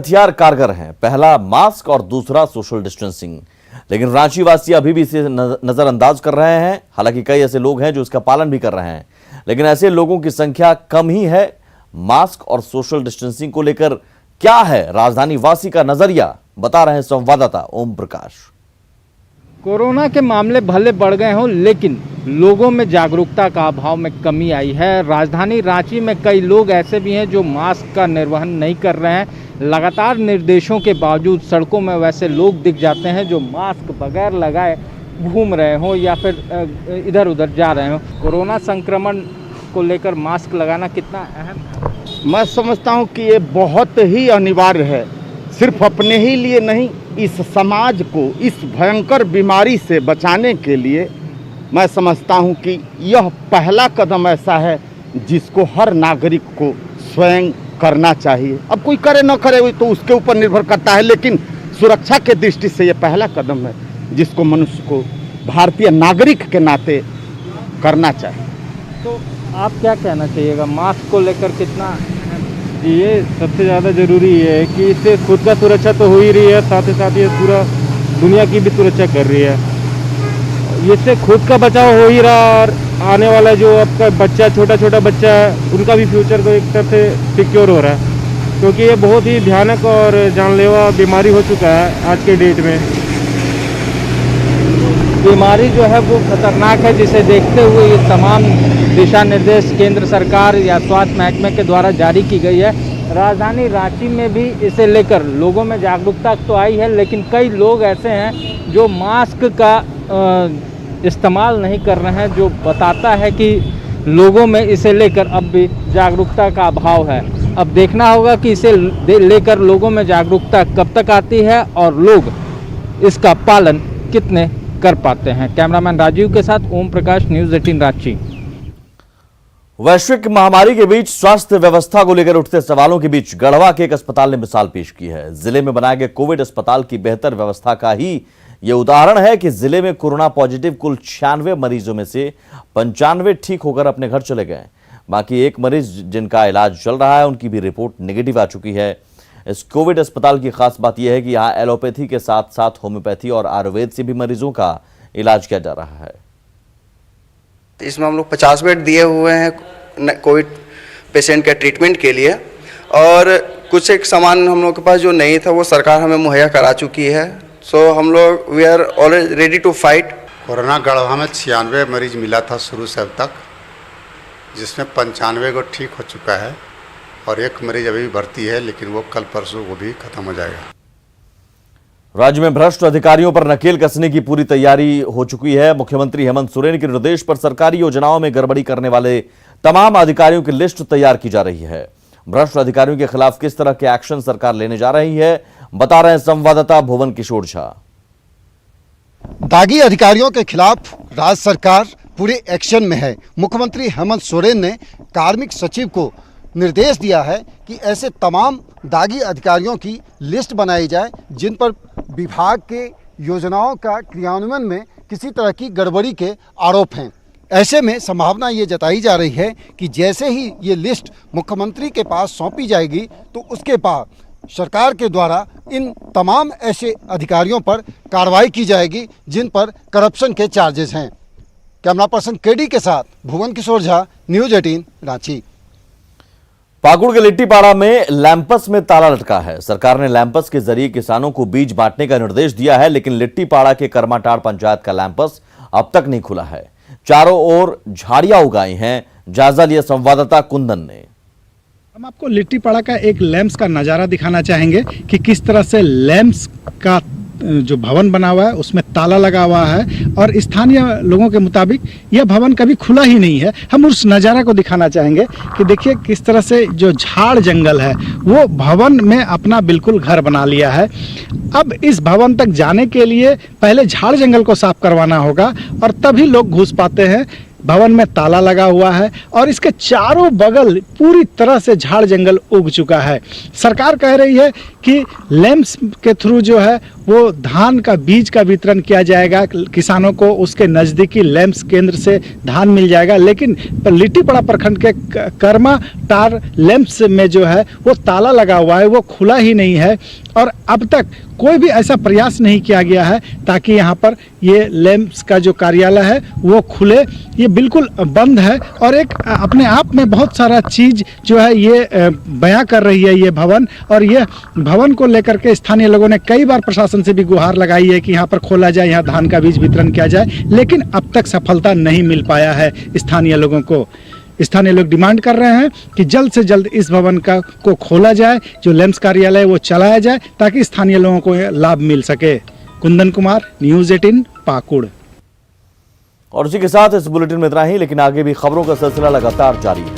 हथियार कारगर हैं। पहला मास्क और दूसरा सोशल डिस्टेंसिंग। लेकिन रांची वासी अभी भी इसे नजरअंदाज कर रहे हैं। हालांकि कई ऐसे लोग हैं जो इसका पालन भी कर रहे हैं, लेकिन ऐसे लोगों की संख्या कम ही है। मास्क और सोशल डिस्टेंसिंग को लेकर क्या है राजधानी वासी का नजरिया, बता रहे हैं संवाददाता ओम प्रकाश। कोरोना के मामले भले बढ़ गए हों, लेकिन लोगों में जागरूकता का अभाव में कमी आई है। राजधानी रांची में कई लोग ऐसे भी हैं जो मास्क का निर्वहन नहीं कर रहे हैं। लगातार निर्देशों के बावजूद सड़कों में वैसे लोग दिख जाते हैं जो मास्क बगैर लगाए घूम रहे हों या फिर इधर उधर जा रहे हों। कोरोना संक्रमण को लेकर मास्क लगाना कितना अहम है? मैं समझता हूं कि ये बहुत ही अनिवार्य है, सिर्फ अपने ही लिए नहीं, इस समाज को इस भयंकर बीमारी से बचाने के लिए मैं समझता हूं कि यह पहला कदम ऐसा है जिसको हर नागरिक को स्वयं करना चाहिए। अब कोई करे न करे तो उसके ऊपर निर्भर करता है, लेकिन सुरक्षा के दृष्टि से यह पहला कदम है जिसको मनुष्य को भारतीय नागरिक के नाते करना चाहिए। तो आप क्या कहना चाहिएगा मास्क को लेकर कितना? ये सबसे ज़्यादा ज़रूरी है कि इससे खुद का सुरक्षा तो हो ही रही है, साथ ही साथ ये पूरा दुनिया की भी सुरक्षा कर रही है। इससे खुद का बचाव हो ही रहा और आने वाला जो आपका बच्चा, छोटा छोटा बच्चा है, उनका भी फ्यूचर को एक तरह से सिक्योर हो रहा है, क्योंकि ये बहुत ही भयानक और जानलेवा बीमारी हो चुका है आज के डेट में। बीमारी जो है वो खतरनाक है, जिसे देखते हुए ये तमाम दिशा निर्देश केंद्र सरकार या स्वास्थ्य महकमे के द्वारा जारी की गई है। राजधानी रांची में भी इसे लेकर लोगों में जागरूकता तो आई है, लेकिन कई लोग ऐसे हैं जो मास्क का इस्तेमाल नहीं कर रहे हैं, जो बताता है कि लोगों में इसे लेकर अब भी जागरूकता का अभाव है। अब देखना होगा कि इसे लेकर लोगों में जागरूकता कब तक आती है और लोग इसका पालन कितने कर पाते हैं। कैमरामैन राजीव के साथ ओम प्रकाश, न्यूज़ 18 रांची। वैश्विक महामारी के बीच स्वास्थ्य व्यवस्था को लेकर उठते सवालों के बीच गढ़वा के एक अस्पताल ने मिसाल पेश की है। जिले में बनाए गए कोविड अस्पताल की बेहतर व्यवस्था का ही यह उदाहरण है कि जिले में कोरोना पॉजिटिव कुल 96 मरीजों में से 95 ठीक होकर अपने घर चले गए। बाकी एक मरीज जिनका इलाज चल रहा है, उनकी भी रिपोर्ट नेगेटिव आ चुकी है। इस कोविड अस्पताल की खास बात यह है कि यहाँ एलोपैथी के साथ साथ होम्योपैथी और आयुर्वेद से भी मरीजों का इलाज किया जा रहा है। इसमें हम लोग 50 बेड दिए हुए हैं कोविड पेशेंट के ट्रीटमेंट के लिए, और कुछ एक सामान हम लोग के पास जो नहीं था वो सरकार हमें मुहैया करा चुकी है। सो हम लोग we are always ready to fight. Corona Garhwa में 96 मरीज मिला था शुरू से अब तक, जिसमें 95 को ठीक हो चुका है और एक मरीज अभी भी भर्ती है, लेकिन वो कल परसों वो भी खत्म हो जाएगा। राज्य में भ्रष्ट अधिकारियों पर नकेल कसने की पूरी तैयारी हो चुकी है। मुख्यमंत्री हेमंत सोरेन के निर्देश पर सरकारी योजनाओं में गड़बड़ी करने वाले तमाम अधिकारियों की लिस्ट तैयार की जा रही है। भ्रष्ट अधिकारियों के खिलाफ किस तरह के एक्शन सरकार लेने जा रही है, बता रहे हैं संवाददाता भुवन किशोर झा। दागी अधिकारियों के खिलाफ राज्य सरकार पूरे एक्शन में है। मुख्यमंत्री हेमंत सोरेन ने कार्मिक सचिव को निर्देश दिया है कि ऐसे तमाम दागी अधिकारियों की लिस्ट बनाई जाए जिन पर विभाग के योजनाओं का क्रियान्वयन में किसी तरह की गड़बड़ी के आरोप हैं। ऐसे में संभावना ये जताई जा रही है कि जैसे ही ये लिस्ट मुख्यमंत्री के पास सौंपी जाएगी तो उसके बाद सरकार के द्वारा इन तमाम ऐसे अधिकारियों पर कार्रवाई की जाएगी जिन पर करप्शन के चार्जेस हैं। कैमरा पर्सन केडी के साथ भुवन किशोर झा, न्यूज़ 18 रांची। पाकुड़ के लिट्टीपाड़ा में लैंपस में ताला लटका है। सरकार ने लैंपस के जरिए किसानों को बीज बांटने का निर्देश दिया है, लेकिन लिट्टीपाड़ा के कर्माटाड़ पंचायत का लैंपस अब तक नहीं खुला है। चारों ओर झाड़ियां उगाई हैं। जायजा लिया संवाददाता कुंदन ने। हम आपको लिट्टीपाड़ा का एक लैंप्स का नज़ारा दिखाना चाहेंगे कि किस तरह से लैंप्स का जो भवन बना हुआ है उसमें ताला लगा हुआ है और स्थानीय लोगों के मुताबिक यह भवन कभी खुला ही नहीं है। हम उस नज़ारा को दिखाना चाहेंगे कि देखिए किस तरह से जो झाड़ जंगल है वो भवन में अपना बिल्कुल घर बना लिया है। अब इस भवन तक जाने के लिए पहले झाड़ जंगल को साफ करवाना होगा और तभी लोग घुस पाते हैं। भवन में ताला लगा हुआ है और इसके चारों बगल पूरी तरह से झाड़ जंगल उग चुका है। सरकार कह रही है कि लैंप्स के थ्रू जो है वो धान का बीज का वितरण किया जाएगा, किसानों को उसके नज़दीकी लैंप्स केंद्र से धान मिल जाएगा, लेकिन लिट्टीपड़ा प्रखंड के कर्मा टार लैंप्स में जो है वो ताला लगा हुआ है, वो खुला ही नहीं है और अब तक कोई भी ऐसा प्रयास नहीं किया गया है ताकि यहाँ पर ये लैंप्स का जो कार्यालय है वो खुले। ये बिल्कुल बंद है और एक अपने आप में बहुत सारा चीज़ जो है ये बयां कर रही है ये भवन, और ये भवन को लेकर के स्थानीय लोगों ने कई बार प्रशासन से भी गुहार लगाई है कि यहाँ पर खोला जाए, यहाँ धान का बीज वितरण किया जाए, लेकिन अब तक सफलता नहीं मिल पाया है स्थानीय लोगों को। स्थानीय लोग डिमांड कर रहे हैं कि जल्द से जल्द इस भवन को खोला जाए, जो लैंप्स कार्यालय वो चलाया जाए ताकि स्थानीय लोगों को लाभ मिल सके। कुंदन कुमार, न्यूज़ 18 पाकुड़। और इसी के साथ इस बुलेटिन में इतना ही, लेकिन आगे भी खबरों का सिलसिला लगातार जारी है।